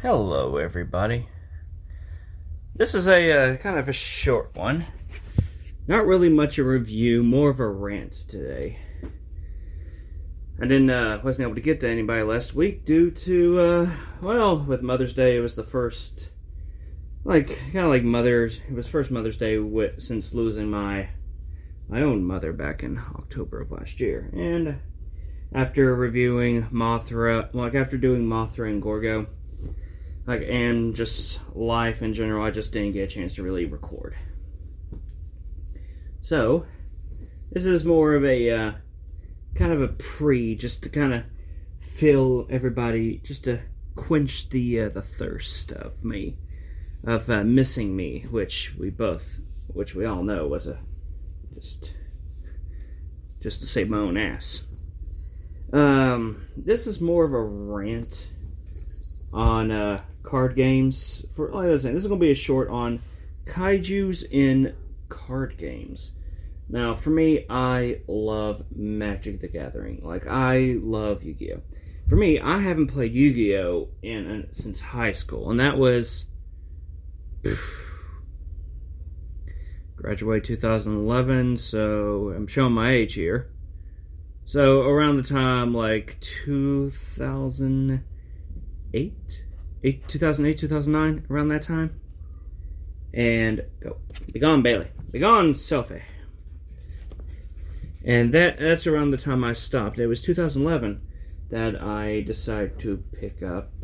Hello, everybody. This is a kind of a short one. Not really much a review, more of a rant today. I wasn't able to get to anybody last week due to, with Mother's Day, it was the first, it was first Mother's Day since losing my own mother back in October of last year. And after reviewing Mothra, after doing Mothra and Gorgo, and just life in general, I just didn't get a chance to really record. So, this is more of a kind of a just to kind of fill everybody, just to quench the thirst of missing me, which we all know was just to save my own ass. This is more of a rant on card games. This is going to be a short on Kaijus in card games. Now, for me, I love Magic the Gathering. I love Yu-Gi-Oh! For me, I haven't played Yu-Gi-Oh! Since high school, and that was graduated 2011, so I'm showing my age here. So, around the time, 2008, 2009, around that time. And go. Begone, Bailey. Begone, Sophie. And that's around the time I stopped. It was 2011 that I decided to pick up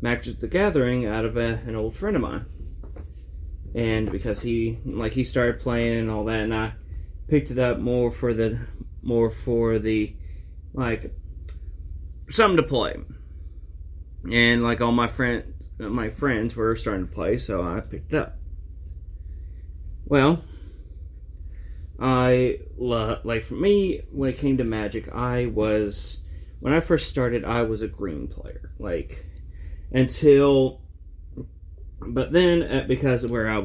Magic the Gathering out of an old friend of mine. And because he started playing and all that, and I picked it up more for the something to play. And all my friends were starting to play, so I picked it up. Well, for me, when it came to Magic, when I first started, I was a green player. But then, because of where I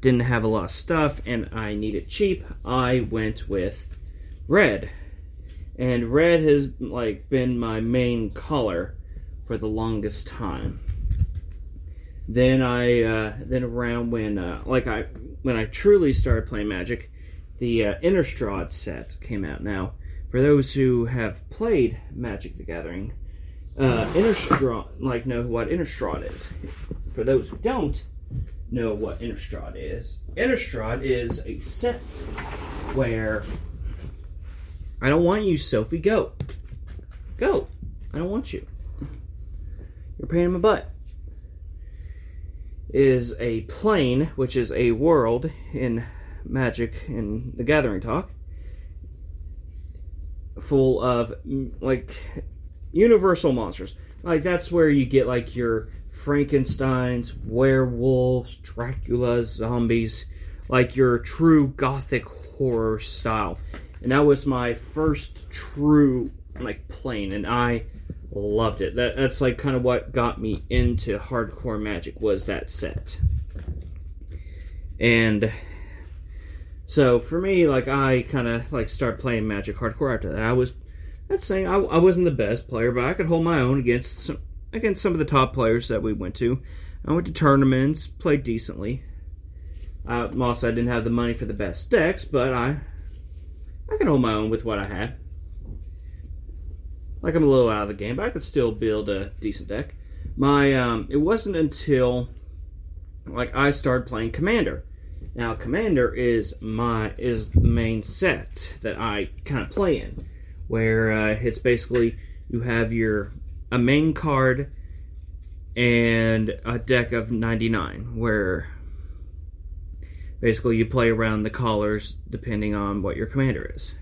didn't have a lot of stuff, and I needed cheap, I went with red. And red has, been my main color for the longest time. Then around when I truly started playing Magic, the Innistrad set came out. Now, for those who have played Magic the Gathering, Innistrad, know what Innistrad is. For those who don't know what Innistrad is a set where I don't want you, Sophie. Go. I don't want you. You're a pain in my butt. Is a plane, which is a world in Magic in the Gathering talk, full of universal monsters. That's where you get your Frankensteins, werewolves, Draculas, zombies, your true gothic horror style. And that was my first true plane, and I loved it. That's kind of what got me into hardcore Magic, was that set. And so for me, I kind of started playing Magic hardcore after that. I wasn't the best player, but I could hold my own against some of the top players that we went to. I went to tournaments, played decently. Also, I didn't have the money for the best decks, but I could hold my own with what I had. I'm a little out of the game, but I could still build a decent deck. It wasn't until I started playing Commander. Now, Commander is the main set that I kind of play in, where it's basically you have a main card and a deck of 99, where basically you play around the colors depending on what your commander is.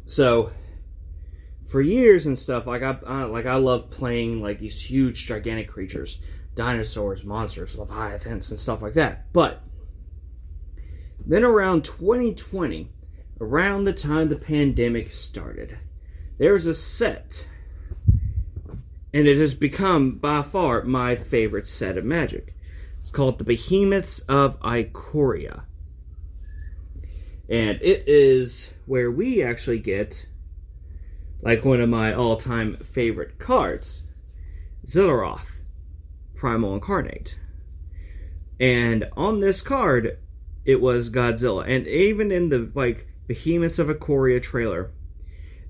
So, for years and stuff, I love playing these huge, gigantic creatures, dinosaurs, monsters, leviathans, and stuff like that. But then around 2020, around the time the pandemic started, there was a set, and it has become by far my favorite set of Magic. It's called the Behemoths of Ikoria. And it is where we actually get like one of my all-time favorite cards, Zillaroth, Primal Incarnate. And on this card, it was Godzilla. And even in the, like, Behemoths of Ikoria trailer,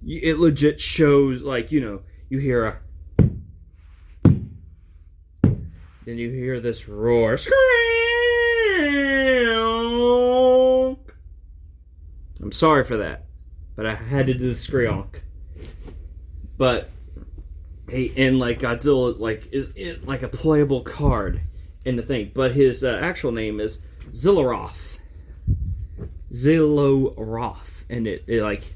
it legit shows, like, you know, you hear a... Then you hear this roar. I'm sorry for that, but I had to do the screonk. But, hey, and, like, Godzilla, like, is like a playable card in the thing, but his actual name is Zillaroth, and it like,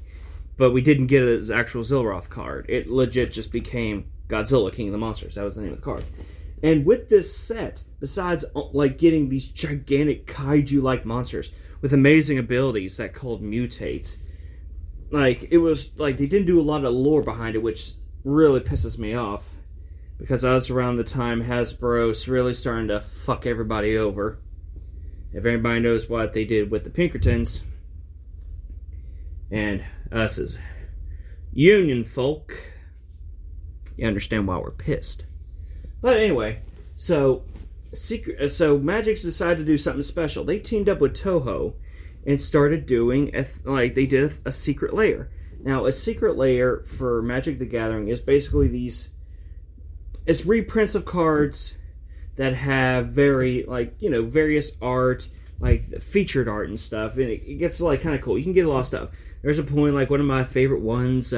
but we didn't get his actual Zillaroth card. It legit just became Godzilla, King of the Monsters. That was the name of the card. And with this set, besides like getting these gigantic kaiju-like monsters with amazing abilities that called mutate, like it was like they didn't do a lot of lore behind it, which really pisses me off. Because that was around the time Hasbro's really starting to fuck everybody over. If anybody knows what they did with the Pinkertons, and us as Union folk, you understand why we're pissed. But anyway, so Magic's decided to do something special. They teamed up with Toho and started doing they did a secret lair. Now, a secret lair for Magic the Gathering is basically these. It's reprints of cards that have very, like, you know, various art, like featured art and stuff, and it gets, like, kind of cool. You can get a lot of stuff. There's a point, like, one of my favorite ones,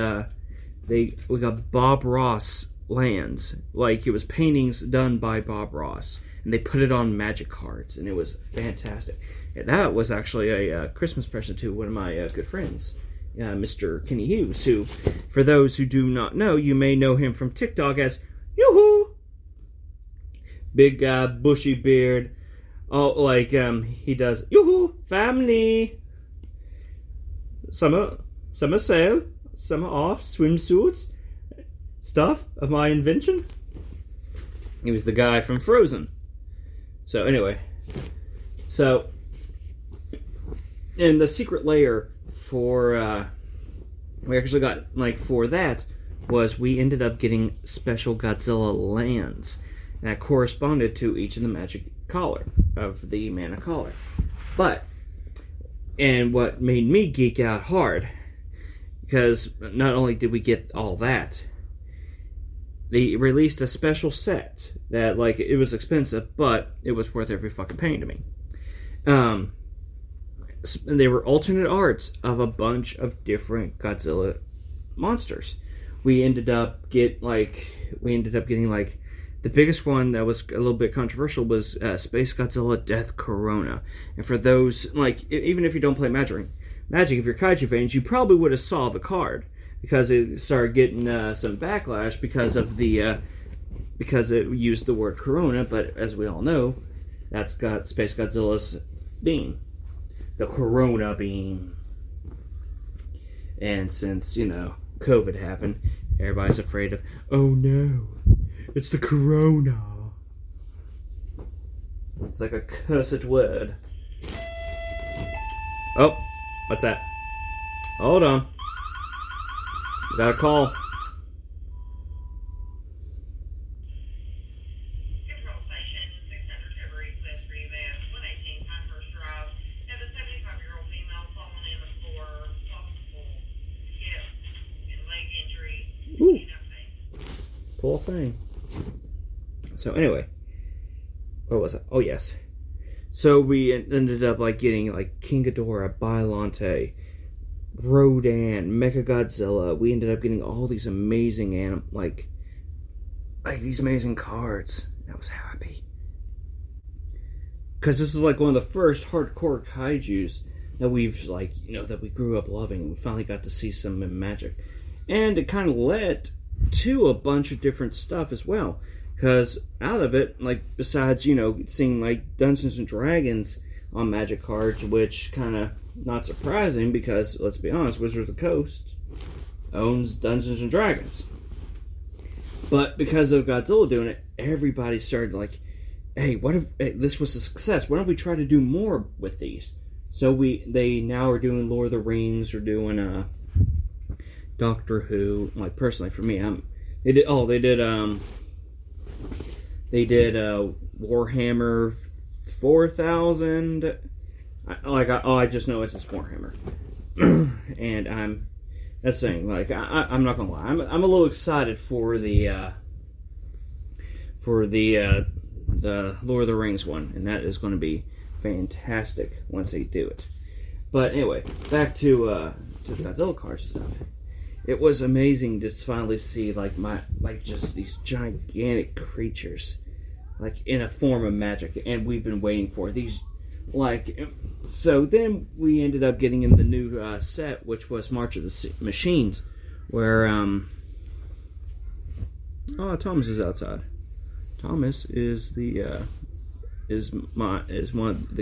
we got Bob Ross lands. Like, it was paintings done by Bob Ross, and they put it on Magic cards, and it was fantastic. And that was actually a Christmas present to one of my good friends, Mr. Kenny Hughes, who, for those who do not know, you may know him from TikTok as Yoo-hoo! Big guy, bushy beard. Oh, like, he does, yoo-hoo, family. Summer sale, summer off, swimsuits, stuff of my invention. He was the guy from Frozen. So, anyway. So, and the secret layer for, we actually got, like, for that, was we ended up getting special Godzilla lands that corresponded to each of the magic collar of the mana collar. But, and what made me geek out hard, because not only did we get all that, they released a special set that, like, it was expensive, but it was worth every fucking penny to me. And they were alternate arts of a bunch of different Godzilla monsters. We ended up getting the biggest one that was a little bit controversial was Space Godzilla Death Corona. And for those, like, even if you don't play Magic, if you're Kaiju fans, you probably would have saw the card, because it started getting some backlash because of because it used the word Corona. But as we all know, that's got Space Godzilla's beam, the Corona beam. And since, you know, COVID happened, everybody's afraid of, oh no, it's the Corona. It's like a cursed word. Oh, what's that? Hold on. We got a call. Ooh. Poor thing. So anyway, where was it? Oh yes. So we ended up like getting like King Ghidorah, Bylante, Rodan, Mechagodzilla. We ended up getting all these amazing like these amazing cards. I was happy because this is like one of the first hardcore kaijus that we've that we grew up loving. We finally got to see some in Magic. And it kind of led to a bunch of different stuff as well. Because out of it, like, besides, seeing, like, Dungeons and Dragons on Magic cards, which kind of not surprising because, let's be honest, Wizards of the Coast owns Dungeons and Dragons. But because of Godzilla doing it, everybody started like, hey, what if this was a success? Why don't we try to do more with these? So they now are doing Lord of the Rings, or doing Doctor Who. Like personally, for me, they did Warhammer 4,000. I just know it's Warhammer, and that's saying, like, I'm not gonna lie, I'm a little excited for the Lord of the Rings one, and that is going to be fantastic once they do it. But anyway, back to the Godzilla card stuff. It was amazing to finally see just these gigantic creatures, like in a form of magic, and we've been waiting for these. So then we ended up getting in the new set, which was March of the Machines, where Thomas is outside. Thomas is the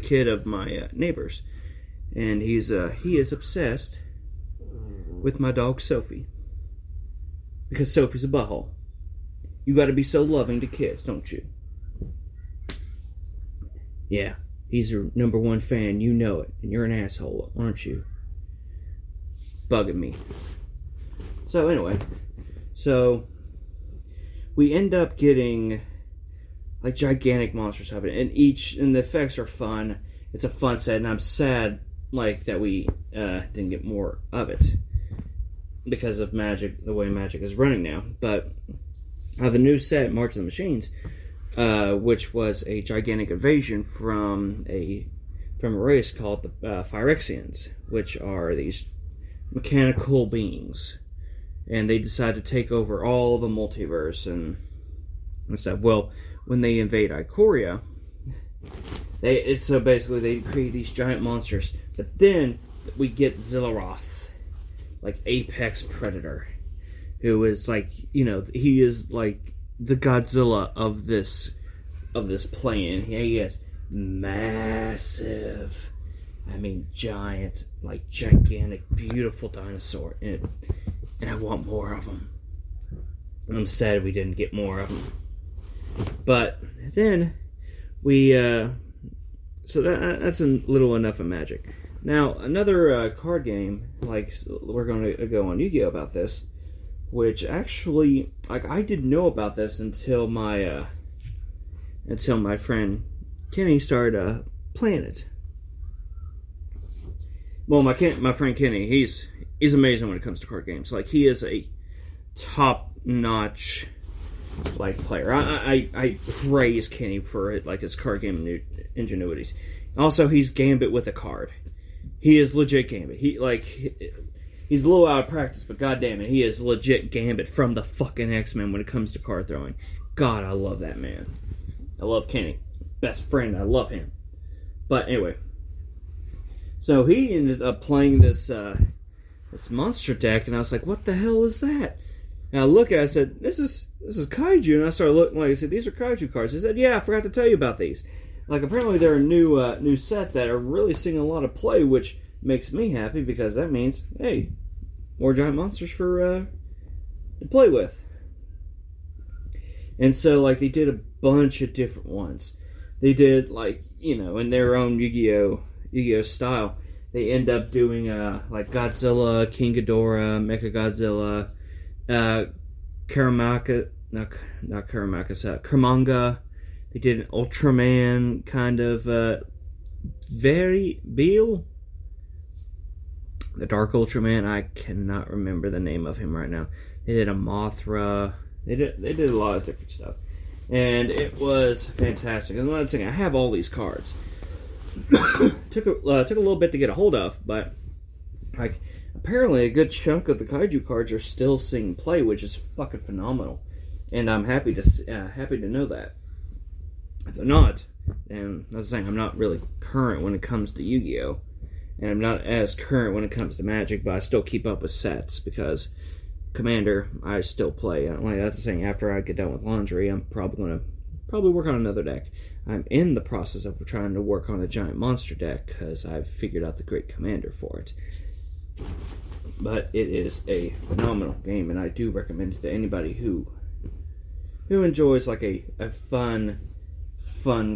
kid of my neighbors, and he is obsessed with my dog Sophie, because Sophie's a butthole. You got to be so loving to kids, don't you? Yeah. He's your number one fan, you know it, and you're an asshole, aren't you? Bugging me. So anyway, we end up getting like gigantic monsters of it, and the effects are fun. It's a fun set, and I'm sad that we didn't get more of it because of Magic, the way Magic is running now. But the new set, March of the Machines, which was a gigantic invasion from a race called the Phyrexians, which are these mechanical beings, and they decide to take over all the multiverse and stuff. Well, when they invade Ikoria, they create these giant monsters. But then we get Zillaroth, like Apex Predator, who is he is like the Godzilla of this plane. He is massive. I mean, giant, like gigantic, beautiful dinosaur, and I want more of them. I'm sad we didn't get more of them. But then we, so that's a little enough of Magic. Now another card game, we're going to go on Yu-Gi-Oh about this. Which actually, I didn't know about this until my friend Kenny started playing it. Well, my friend Kenny, he's amazing when it comes to card games. Like, he is a top-notch player. I praise Kenny for his card game ingenuities. Also, he's Gambit with a card. He is legit Gambit. He's a little out of practice, but goddamn it, he is legit Gambit from the fucking X-Men when it comes to card throwing. God, I love that man. I love Kenny. Best friend, I love him. But anyway, so he ended up playing this monster deck, and I was like, what the hell is that? And I look at it, I said, this is Kaiju, and I started looking, I said, these are Kaiju cards. He said, yeah, I forgot to tell you about these. Apparently they're a new set that are really seeing a lot of play, which makes me happy, because that means, hey, more giant monsters for to play with. And so, they did a bunch of different ones. They did, in their own Yu-Gi-Oh style. They end up doing, Godzilla, King Ghidorah, Mechagodzilla, Kramanga. They did an Ultraman kind of, Beal. The Dark Ultraman, I cannot remember the name of him right now. They did a Mothra. They did a lot of different stuff, and it was fantastic. And another thing, I have all these cards. took a little bit to get a hold of, but apparently a good chunk of the Kaiju cards are still seeing play, which is fucking phenomenal. And I'm happy to know that. If they're not, and that's the thing, I'm not really current when it comes to Yu-Gi-Oh! And I'm not as current when it comes to Magic, but I still keep up with sets, because Commander, I still play. That's the thing, after I get done with laundry, I'm probably work on another deck. I'm in the process of trying to work on a giant monster deck, because I've figured out the great Commander for it. But it is a phenomenal game, and I do recommend it to anybody who enjoys a fun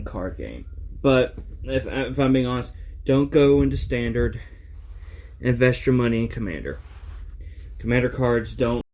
card game. But if I'm being honest, don't go into Standard. Invest your money in Commander. Commander cards don't